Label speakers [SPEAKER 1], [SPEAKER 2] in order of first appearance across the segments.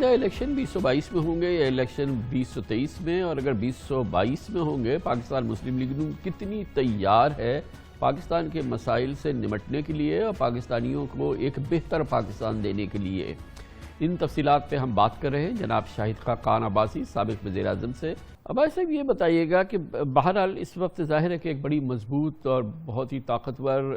[SPEAKER 1] آئندہ الیکشن 2022 میں ہوں گے یا الیکشن 2023 میں؟ اور اگر 2022 میں ہوں گے، پاکستان مسلم لیگ نون کتنی تیار ہے پاکستان کے مسائل سے نمٹنے کے لیے اور پاکستانیوں کو ایک بہتر پاکستان دینے کے لیے؟ ان تفصیلات پہ ہم بات کر رہے ہیں جناب شاہد خاقان عباسی، سابق وزیر اعظم سے۔ عباس صاحب، یہ بتائیے گا کہ بہرحال اس وقت ظاہر ہے کہ ایک بڑی مضبوط اور بہت ہی طاقتور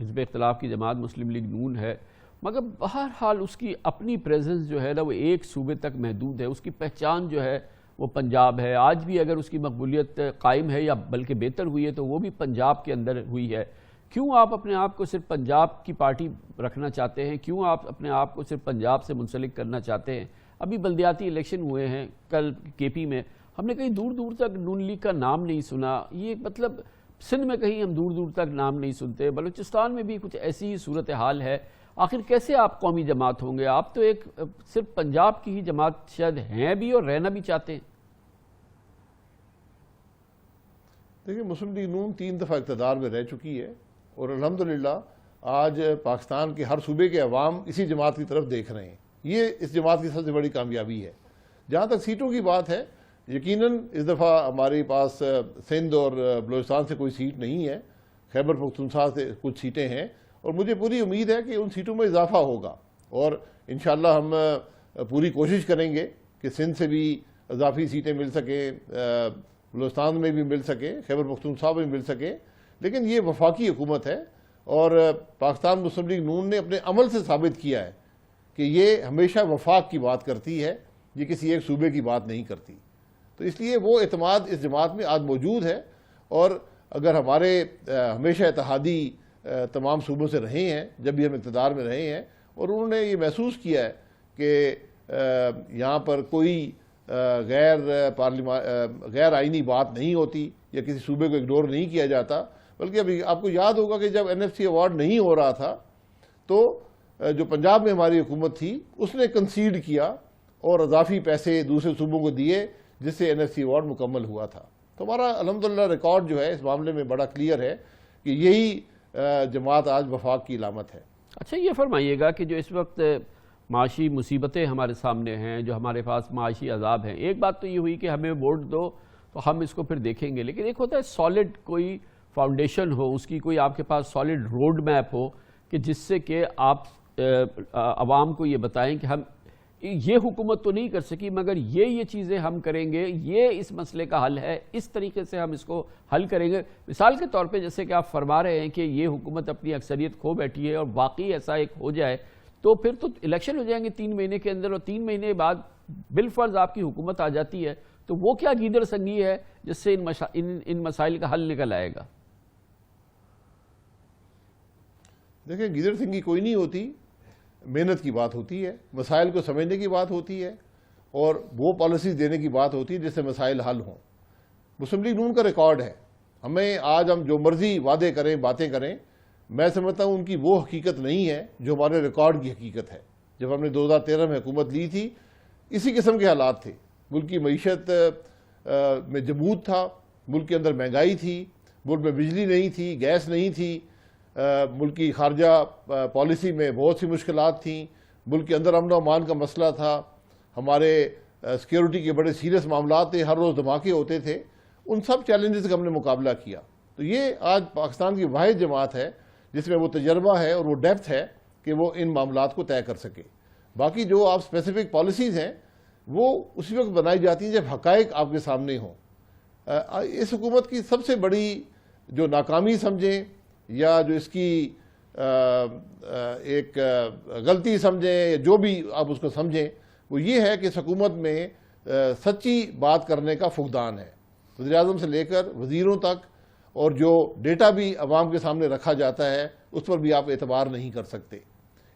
[SPEAKER 1] حزب اختلاف کی جماعت مسلم لیگ نون ہے، مگر بہرحال اس کی اپنی پریزنس جو ہے نا وہ ایک صوبے تک محدود ہے۔ اس کی پہچان جو ہے وہ پنجاب ہے۔ آج بھی اگر اس کی مقبولیت قائم ہے یا بلکہ بہتر ہوئی ہے تو وہ بھی پنجاب کے اندر ہوئی ہے۔ کیوں آپ اپنے آپ کو صرف پنجاب کی پارٹی رکھنا چاہتے ہیں؟ کیوں آپ اپنے آپ کو صرف پنجاب سے منسلک کرنا چاہتے ہیں؟ ابھی بلدیاتی الیکشن ہوئے ہیں کل کے پی میں، ہم نے کہیں دور دور تک نون لیگ کا نام نہیں سنا۔ یہ مطلب سندھ میں کہیں ہم دور دور تک نام نہیں سنتے، بلوچستان میں بھی کچھ ایسی ہی صورتحال ہے۔ آخر کیسے آپ قومی جماعت ہوں گے؟ آپ تو ایک صرف پنجاب کی ہی جماعت شاید ہیں بھی اور رہنا بھی چاہتے ہیں۔
[SPEAKER 2] دیکھیں، مسلم لیگ نون 3 دفعہ اقتدار میں رہ چکی ہے اور الحمدللہ آج پاکستان کے ہر صوبے کے عوام اسی جماعت کی طرف دیکھ رہے ہیں۔ یہ اس جماعت کی سب سے بڑی کامیابی ہے۔ جہاں تک سیٹوں کی بات ہے، یقیناً اس دفعہ ہمارے پاس سندھ اور بلوچستان سے کوئی سیٹ نہیں ہے، خیبر پختونخوا سے کچھ سیٹیں ہیں اور مجھے پوری امید ہے کہ ان سیٹوں میں اضافہ ہوگا اور انشاءاللہ ہم پوری کوشش کریں گے کہ سندھ سے بھی اضافی سیٹیں مل سکیں، بلوچستان میں بھی مل سکیں، خیبر پختونخوا میں بھی مل سکیں۔ لیکن یہ وفاقی حکومت ہے اور پاکستان مسلم لیگ نون نے اپنے عمل سے ثابت کیا ہے کہ یہ ہمیشہ وفاق کی بات کرتی ہے، یہ کسی ایک صوبے کی بات نہیں کرتی۔ تو اس لیے وہ اعتماد اس جماعت میں آج موجود ہے اور اگر ہمارے ہمیشہ اتحادی تمام صوبوں سے رہے ہیں، جب بھی ہم اقتدار میں رہے ہیں، اور انہوں نے یہ محسوس کیا ہے کہ یہاں پر کوئی غیر آئینی بات نہیں ہوتی یا کسی صوبے کو اگنور نہیں کیا جاتا، بلکہ ابھی آپ کو یاد ہوگا کہ جب NFC ایوارڈ نہیں ہو رہا تھا تو جو پنجاب میں ہماری حکومت تھی اس نے کنسیڈ کیا اور اضافی پیسے دوسرے صوبوں کو دیے، جس سے NFC ایوارڈ مکمل ہوا تھا۔ تو ہمارا الحمدللہ ریکارڈ جو ہے اس معاملے میں بڑا کلیئر ہے کہ یہی جماعت آج وفاق کی علامت ہے۔
[SPEAKER 1] اچھا، یہ فرمائیے گا کہ جو اس وقت معاشی مصیبتیں ہمارے سامنے ہیں، جو ہمارے پاس معاشی عذاب ہیں، ایک بات تو یہ ہوئی کہ ہمیں ووٹ دو تو ہم اس کو پھر دیکھیں گے، لیکن ایک ہوتا ہے سالڈ کوئی فاؤنڈیشن ہو، اس کی کوئی آپ کے پاس سالڈ روڈ میپ ہو کہ جس سے کہ آپ عوام کو یہ بتائیں کہ ہم یہ حکومت تو نہیں کر سکی مگر یہ چیزیں ہم کریں گے، یہ اس مسئلے کا حل ہے، اس طریقے سے ہم اس کو حل کریں گے۔ مثال کے طور پہ جیسے کہ آپ فرما رہے ہیں کہ یہ حکومت اپنی اکثریت کھو بیٹھی ہے اور واقعی ایسا ایک ہو جائے تو پھر تو الیکشن ہو جائیں گے 3 مہینے کے اندر، اور 3 مہینے بعد بالفرض آپ کی حکومت آ جاتی ہے، تو وہ کیا گیدڑ سنگی ہے جس سے ان مسائل کا حل نکل آئے گا؟
[SPEAKER 2] دیکھیں، گیدڑ سنگی کوئی نہیں ہوتی، محنت کی بات ہوتی ہے، مسائل کو سمجھنے کی بات ہوتی ہے اور وہ پالیسیز دینے کی بات ہوتی ہے جس سے مسائل حل ہوں۔ مسلم لیگ نون کا ریکارڈ ہے، ہمیں آج ہم جو مرضی وعدے کریں، باتیں کریں، میں سمجھتا ہوں ان کی وہ حقیقت نہیں ہے جو ہمارے ریکارڈ کی حقیقت ہے۔ جب ہم نے 2013 میں حکومت لی تھی، اسی قسم کے حالات تھے، ملک کی معیشت میں جمود تھا، ملک کے اندر مہنگائی تھی، ملک میں بجلی نہیں تھی، گیس نہیں تھی، ملک کی خارجہ پالیسی میں بہت سی مشکلات تھیں، ملک کے اندر امن و امان کا مسئلہ تھا، ہمارے سیکیورٹی کے بڑے سیریس معاملات تھے، ہر روز دھماکے ہوتے تھے۔ ان سب چیلنجز کا ہم نے مقابلہ کیا۔ تو یہ آج پاکستان کی واحد جماعت ہے جس میں وہ تجربہ ہے اور وہ ڈیپتھ ہے کہ وہ ان معاملات کو طے کر سکے۔ باقی جو آپ اسپیسیفک پالیسیز ہیں وہ اسی وقت بنائی جاتی ہیں جب حقائق آپ کے سامنے ہوں۔ اس حکومت کی سب سے بڑی جو ناکامی سمجھیں یا جو اس کی ایک غلطی سمجھیں یا جو بھی آپ اس کو سمجھیں، وہ یہ ہے کہ اس حکومت میں سچی بات کرنے کا فقدان ہے، وزیر اعظم سے لے کر وزیروں تک، اور جو ڈیٹا بھی عوام کے سامنے رکھا جاتا ہے اس پر بھی آپ اعتبار نہیں کر سکتے۔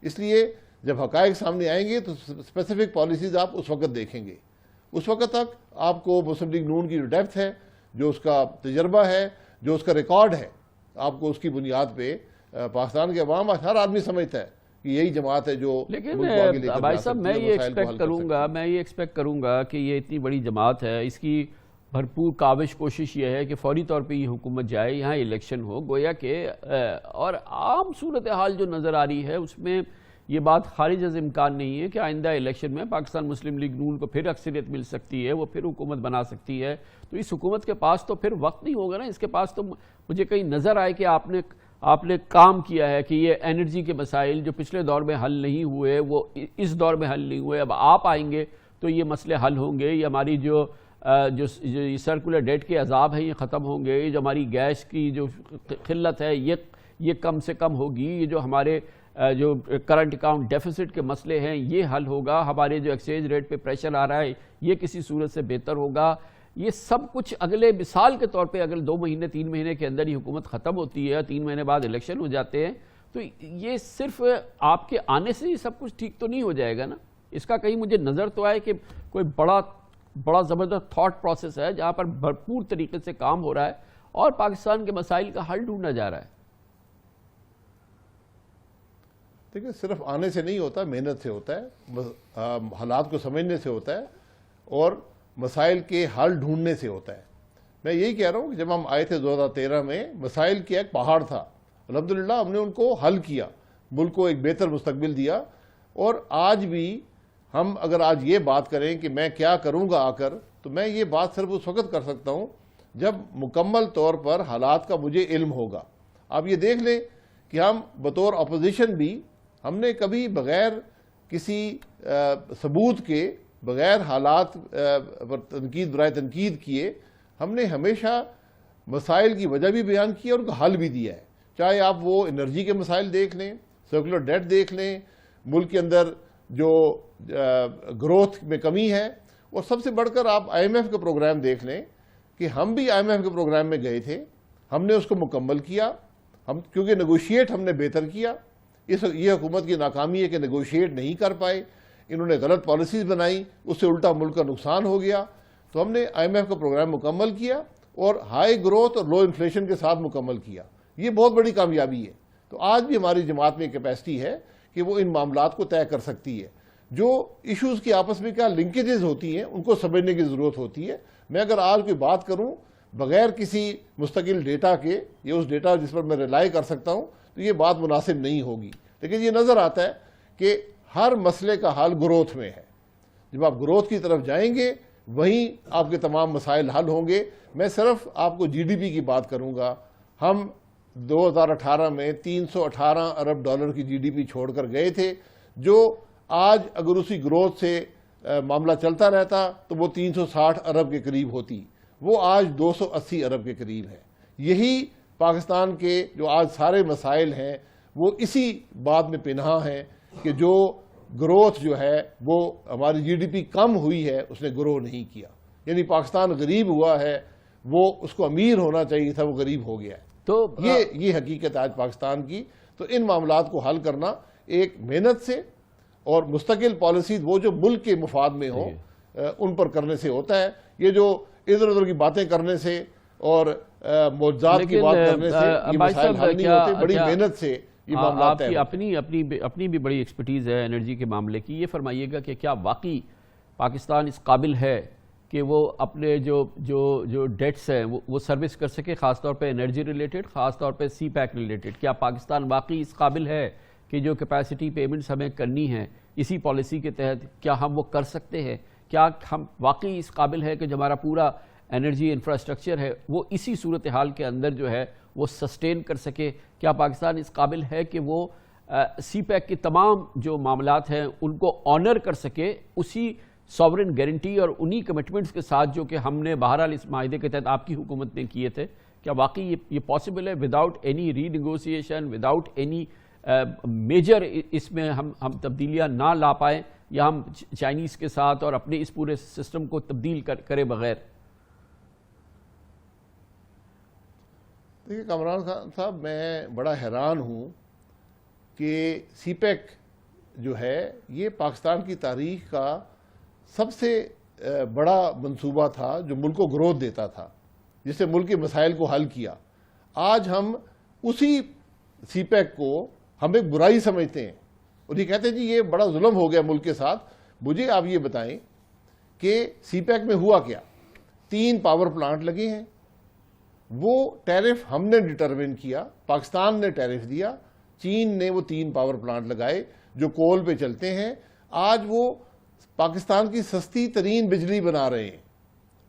[SPEAKER 2] اس لیے جب حقائق سامنے آئیں گے تو اسپیسیفک پالیسیز آپ اس وقت دیکھیں گے۔ اس وقت تک آپ کو مسلم لیگ نون کی جو ڈیپتھ ہے، جو اس کا تجربہ ہے، جو اس کا ریکارڈ ہے، آپ کو اس کی بنیاد پہ پاکستان کے عوام ہر آدمی سمجھتا ہے کہ یہی جماعت ہے جو
[SPEAKER 1] لیکن بھائی صاحب میں یہ ایکسپیکٹ کروں گا کہ یہ اتنی بڑی جماعت ہے، اس کی بھرپور کاوش کوشش یہ ہے کہ فوری طور پہ یہ حکومت جائے، یہاں الیکشن ہو، گویا کہ اور عام صورتحال جو نظر آ رہی ہے اس میں یہ بات خارج از امکان نہیں ہے کہ آئندہ الیکشن میں پاکستان مسلم لیگ نون کو پھر اکثریت مل سکتی ہے, وہ پھر حکومت بنا سکتی ہے. تو اس حکومت کے پاس تو پھر وقت نہیں ہوگا نا. اس کے پاس تو مجھے کہیں نظر آئے کہ آپ نے کام کیا ہے کہ یہ انرجی کے مسائل جو پچھلے دور میں حل نہیں ہوئے وہ اس دور میں حل نہیں ہوئے, اب آپ آئیں گے تو یہ مسئلے حل ہوں گے. یہ ہماری جو سرکولر ڈیٹ کے عذاب ہیں یہ ختم ہوں گے. جو ہماری گیس کی جو قلت ہے یہ کم سے کم ہوگی. یہ جو ہمارے جو کرنٹ اکاؤنٹ ڈیفیسٹ کے مسئلے ہیں یہ حل ہوگا. ہمارے جو ایکسچینج ریٹ پہ پریشر آ رہا ہے یہ کسی صورت سے بہتر ہوگا. یہ سب کچھ اگلے مثال کے طور پہ اگر 2 مہینے 3 مہینے کے اندر ہی حکومت ختم ہوتی ہے, 3 مہینے بعد الیکشن ہو جاتے ہیں, تو یہ صرف آپ کے آنے سے ہی سب کچھ ٹھیک تو نہیں ہو جائے گا نا. اس کا کہیں مجھے نظر تو آئے کہ کوئی بڑا زبردست تھاٹ پروسیس ہے جہاں پر بھرپور طریقے سے کام ہو رہا ہے اور پاکستان کے مسائل کا حل ڈھونڈا جا رہا ہے.
[SPEAKER 2] دیکھیں صرف آنے سے نہیں ہوتا, محنت سے ہوتا ہے, حالات کو سمجھنے سے ہوتا ہے اور مسائل کے حل ڈھونڈنے سے ہوتا ہے. میں یہی کہہ رہا ہوں کہ جب ہم آئے تھے 2013 میں مسائل کی ایک پہاڑ تھا, الحمدللہ ہم نے ان کو حل کیا, ملک کو ایک بہتر مستقبل دیا. اور آج بھی ہم اگر آج یہ بات کریں کہ میں کیا کروں گا آ کر, تو میں یہ بات صرف اس وقت کر سکتا ہوں جب مکمل طور پر حالات کا مجھے علم ہوگا. آپ یہ دیکھ لیں کہ ہم بطور اپوزیشن بھی ہم نے کبھی بغیر کسی ثبوت کے, بغیر حالات پر تنقید برائے تنقید کیے, ہم نے ہمیشہ مسائل کی وجہ بھی بیان کی اور ان کا حل بھی دیا ہے. چاہے آپ وہ انرجی کے مسائل دیکھ لیں, سرکولر ڈیٹ دیکھ لیں, ملک کے اندر جو گروتھ میں کمی ہے, اور سب سے بڑھ کر آپ آئی ایم ایف کا پروگرام دیکھ لیں کہ ہم بھی آئی ایم ایف کے پروگرام میں گئے تھے, ہم نے اس کو مکمل کیا, کیونکہ نیگوشیٹ ہم نے بہتر کیا. یہ حکومت کی ناکامی ہے کہ نیگوشیٹ نہیں کر پائے, انہوں نے غلط پالیسیز بنائی, اس سے الٹا ملک کا نقصان ہو گیا. تو ہم نے آئی ایم ایف کا پروگرام مکمل کیا اور ہائی گروتھ اور لو انفلیشن کے ساتھ مکمل کیا. یہ بہت بڑی کامیابی ہے. تو آج بھی ہماری جماعت میں کیپیسٹی ہے کہ وہ ان معاملات کو طے کر سکتی ہے. جو ایشوز کی آپس میں کیا لنکیجز ہوتی ہیں ان کو سمجھنے کی ضرورت ہوتی ہے. میں اگر آج کوئی بات کروں بغیر کسی مستقل ڈیٹا کے, یا اس ڈیٹا جس پر میں ریلائی کر سکتا ہوں, تو یہ بات مناسب نہیں ہوگی. لیکن یہ نظر آتا ہے کہ ہر مسئلے کا حل گروتھ میں ہے. جب آپ گروتھ کی طرف جائیں گے وہیں آپ کے تمام مسائل حل ہوں گے. میں صرف آپ کو جی ڈی پی کی بات کروں گا. ہم 2018 میں $318 ارب کی جی ڈی پی چھوڑ کر گئے تھے, جو آج اگر اسی گروتھ سے معاملہ چلتا رہتا تو وہ 360 ارب کے قریب ہوتی, وہ آج 280 ارب کے قریب ہے. یہی پاکستان کے جو آج سارے مسائل ہیں وہ اسی بات میں پنہاں ہیں کہ جو گروتھ جو ہے وہ ہماری جی ڈی پی کم ہوئی ہے, اس نے گرو نہیں کیا. یعنی پاکستان غریب ہوا ہے, وہ اس کو امیر ہونا چاہیے تھا, وہ غریب ہو گیا ہے. تو یہ حقیقت آج پاکستان کی. تو ان معاملات کو حل کرنا ایک محنت سے اور مستقل پالیسیز وہ جو ملک کے مفاد میں ہوں ان پر کرنے سے ہوتا ہے. یہ جو ادھر ادھر کی باتیں کرنے سے اور معجزات کی بات کرنے سے یہ مسائل حل نہیں ہوتے. بڑی محنت سے یہ معاملات
[SPEAKER 1] آپ کی اپنی بھی بڑی ایکسپرٹیز ہے انرجی کے معاملے کی. یہ فرمائیے گا کہ کیا واقعی پاکستان اس قابل ہے کہ وہ اپنے جو ڈیٹس ہیں وہ سروس کر سکے, خاص طور پہ انرجی ریلیٹڈ, خاص طور پہ سی پیک ریلیٹڈ؟ کیا پاکستان واقعی اس قابل ہے کہ جو کیپیسٹی پیمنٹس ہمیں کرنی ہیں اسی پالیسی کے تحت, کیا ہم وہ کر سکتے ہیں؟ کیا ہم واقعی اس قابل ہے کہ جو ہمارا پورا انرجی انفراسٹرکچر ہے وہ اسی صورتحال کے اندر جو ہے وہ سسٹین کر سکے؟ کیا پاکستان اس قابل ہے کہ وہ سی پیک کے تمام جو معاملات ہیں ان کو آنر کر سکے اسی سوورن گارنٹی اور انہی کمٹمنٹس کے ساتھ جو کہ ہم نے بہرحال اس معاہدے کے تحت آپ کی حکومت نے کیے تھے؟ کیا واقعی یہ پاسبل ہے وداؤٹ اینی ری نیگوسیشن, وداؤٹ اینی میجر اس میں ہم تبدیلیاں نہ لا پائیں, یا ہم چائنیز کے ساتھ اور اپنے اس پورے سسٹم کو تبدیل کرے بغیر؟
[SPEAKER 2] دیکھیے کامران خان صاحب, میں بڑا حیران ہوں کہ سی پیک جو ہے یہ پاکستان کی تاریخ کا سب سے بڑا منصوبہ تھا جو ملک کو گروتھ دیتا تھا, جس سے ملک کے مسائل کو حل کیا. آج ہم اسی سی پیک کو ہم ایک برائی سمجھتے ہیں اور یہ کہتے ہیں جی یہ بڑا ظلم ہو گیا ملک کے ساتھ. مجھے آپ یہ بتائیں کہ سی پیک میں ہوا کیا؟ 3 پاور پلانٹ لگے ہیں, وہ ٹیرف ہم نے ڈٹرمن کیا, پاکستان نے ٹیرف دیا, چین نے وہ 3 پاور پلانٹ لگائے. جو کول پہ چلتے ہیں، آج وہ پاکستان کی سستی ترین بجلی بنا رہے ہیں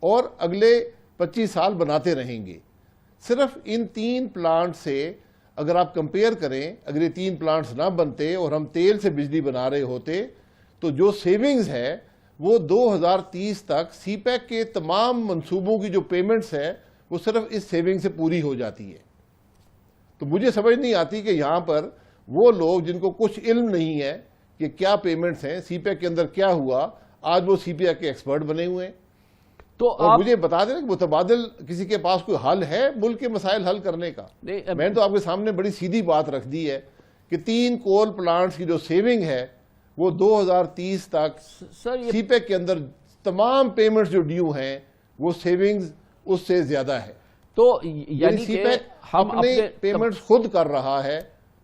[SPEAKER 2] اور اگلے 25 سال بناتے رہیں گے۔ صرف ان 3 پلانٹ سے اگر آپ کمپیئر کریں، اگر یہ 3 پلانٹس نہ بنتے اور ہم تیل سے بجلی بنا رہے ہوتے تو جو سیونگز ہے وہ 2030 تک سی پیک کے تمام منصوبوں کی جو پیمنٹس ہے وہ صرف اس سیونگ سے پوری ہو جاتی ہے۔ تو مجھے سمجھ نہیں آتی کہ یہاں پر وہ لوگ جن کو کچھ علم نہیں ہے کہ کیا پیمنٹس ہیں، سی پیک کے اندر کیا ہوا، آج وہ سی پیک کے ایکسپرٹ بنے ہوئے ہیں۔
[SPEAKER 1] تو
[SPEAKER 2] اور مجھے بتا دیں کہ متبادل کسی کے پاس کوئی حل ہے ملک کے مسائل حل کرنے کا؟ میں نے تو آپ کے سامنے بڑی سیدھی بات رکھ دی ہے کہ 3 کول پلانٹس کی جو سیونگ ہے وہ 2030 تک سی پیک کے اندر تمام پیمنٹس جو ڈیو ہیں وہ سیونگز اس سے زیادہ ہے۔
[SPEAKER 1] تو یعنی
[SPEAKER 2] سی
[SPEAKER 1] کہ
[SPEAKER 2] پیک
[SPEAKER 1] ہم
[SPEAKER 2] اپنے پیمنٹس خود کر رہا ہے۔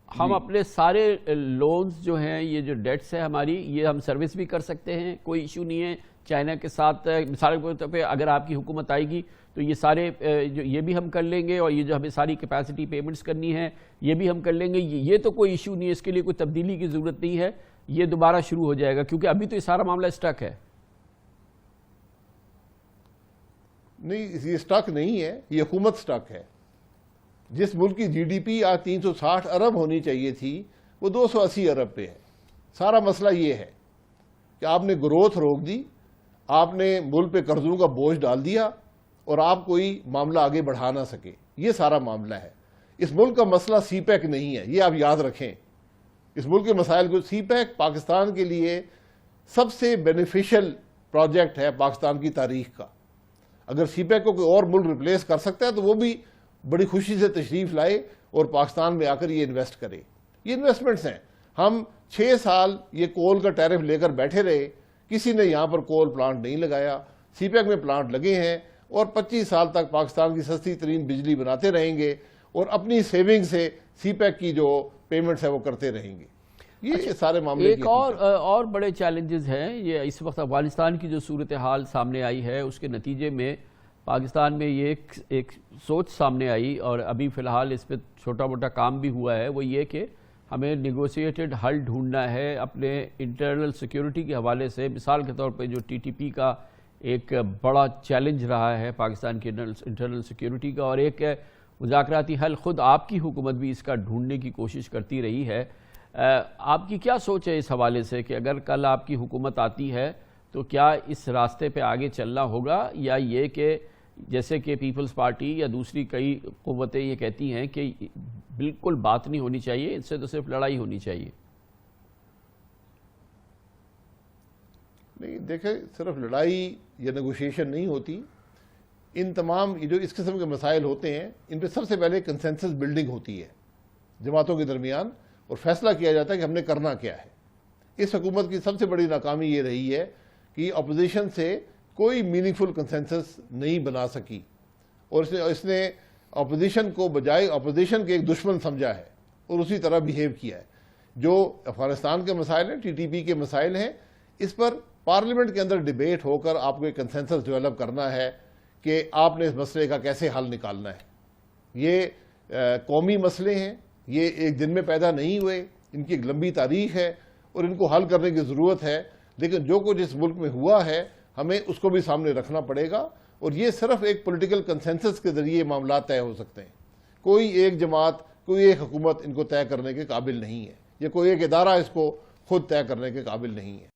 [SPEAKER 1] ہم اپنے سارے لونز جو ہیں، یہ جو ڈیٹس ہے ہماری، یہ ہم سروس بھی کر سکتے ہیں، کوئی ایشو نہیں ہے چائنا کے ساتھ۔ مثال کے طور پہ اگر آپ کی حکومت آئے گی تو یہ سارے یہ بھی ہم کر لیں گے، اور یہ جو ہمیں ساری کیپیسٹی پیمنٹس کرنی ہے یہ بھی ہم کر لیں گے، یہ تو کوئی ایشو نہیں ہے، اس کے لیے کوئی تبدیلی کی ضرورت نہیں ہے، یہ دوبارہ شروع ہو جائے گا، کیونکہ ابھی تو یہ سارا معاملہ اسٹک ہے۔
[SPEAKER 2] نہیں، یہ سٹاک نہیں ہے، یہ حکومت سٹاک ہے۔ جس ملک کی جی ڈی پی آج 360 ارب ہونی چاہیے تھی وہ 280 ارب پہ ہے۔ سارا مسئلہ یہ ہے کہ آپ نے گروتھ روک دی، آپ نے ملک پہ قرضوں کا بوجھ ڈال دیا اور آپ کوئی معاملہ آگے بڑھا نہ سکے، یہ سارا معاملہ ہے۔ اس ملک کا مسئلہ سی پیک نہیں ہے، یہ آپ یاد رکھیں۔ اس ملک کے مسائل کو سی پیک پاکستان کے لیے سب سے بینیفیشل پروجیکٹ ہے پاکستان کی تاریخ کا۔ اگر سی پیک کو کوئی اور ملک ریپلیس کر سکتا ہے تو وہ بھی بڑی خوشی سے تشریف لائے اور پاکستان میں آ کر یہ انویسٹ کرے۔ یہ انویسٹمنٹس ہیں۔ ہم 6 سال یہ کول کا ٹیرف لے کر بیٹھے رہے، کسی نے یہاں پر کول پلانٹ نہیں لگایا، سی پیک میں پلانٹ لگے ہیں اور 25 سال تک پاکستان کی سستی ترین بجلی بناتے رہیں گے اور اپنی سیونگ سے سی پیک کی جو پیمنٹس ہے وہ کرتے رہیں گے۔ یہ سارے معاملے
[SPEAKER 1] ایک اور بڑے چیلنجز ہیں، یہ اس وقت افغانستان کی جو صورتحال سامنے آئی ہے اس کے نتیجے میں پاکستان میں یہ ایک سوچ سامنے آئی، اور ابھی فی الحال اس پہ چھوٹا موٹا کام بھی ہوا ہے، وہ یہ کہ ہمیں نیگوسیٹڈ حل ڈھونڈنا ہے اپنے انٹرنل سیکیورٹی کے حوالے سے۔ مثال کے طور پہ جو ٹی ٹی پی کا ایک بڑا چیلنج رہا ہے پاکستان کی انٹرنل سیکیورٹی کا، اور ایک مذاکراتی حل خود آپ کی حکومت بھی اس کا ڈھونڈنے کی کوشش کرتی رہی ہے۔ آپ کی کیا سوچ ہے اس حوالے سے کہ اگر کل آپ کی حکومت آتی ہے تو کیا اس راستے پہ آگے چلنا ہوگا، یا یہ کہ جیسے کہ پیپلز پارٹی یا دوسری کئی قوتیں یہ کہتی ہیں کہ بالکل بات نہیں ہونی چاہیے، اس سے تو صرف لڑائی ہونی چاہیے؟
[SPEAKER 2] نہیں، دیکھیں، صرف لڑائی یا نیگوشیشن نہیں ہوتی۔ ان تمام جو اس قسم کے مسائل ہوتے ہیں ان پہ سب سے پہلے کنسنسس بلڈنگ ہوتی ہے جماعتوں کے درمیان، اور فیصلہ کیا جاتا ہے کہ ہم نے کرنا کیا ہے۔ اس حکومت کی سب سے بڑی ناکامی یہ رہی ہے کہ اپوزیشن سے کوئی میننگ فل کنسنسس نہیں بنا سکی، اور اس نے اپوزیشن کو بجائے اپوزیشن کے ایک دشمن سمجھا ہے اور اسی طرح بیہیو کیا ہے۔ جو افغانستان کے مسائل ہیں، ٹی ٹی پی کے مسائل ہیں، اس پر پارلیمنٹ کے اندر ڈیبیٹ ہو کر آپ کو ایک کنسنسس ڈیولپ کرنا ہے کہ آپ نے اس مسئلے کا کیسے حل نکالنا ہے۔ یہ قومی مسئلے ہیں، یہ ایک دن میں پیدا نہیں ہوئے، ان کی ایک لمبی تاریخ ہے اور ان کو حل کرنے کی ضرورت ہے، لیکن جو کچھ اس ملک میں ہوا ہے ہمیں اس کو بھی سامنے رکھنا پڑے گا، اور یہ صرف ایک پولیٹیکل کنسنسس کے ذریعے معاملات طے ہو سکتے ہیں۔ کوئی ایک جماعت، کوئی ایک حکومت ان کو طے کرنے کے قابل نہیں ہے، یا کوئی ایک ادارہ اس کو خود طے کرنے کے قابل نہیں ہے۔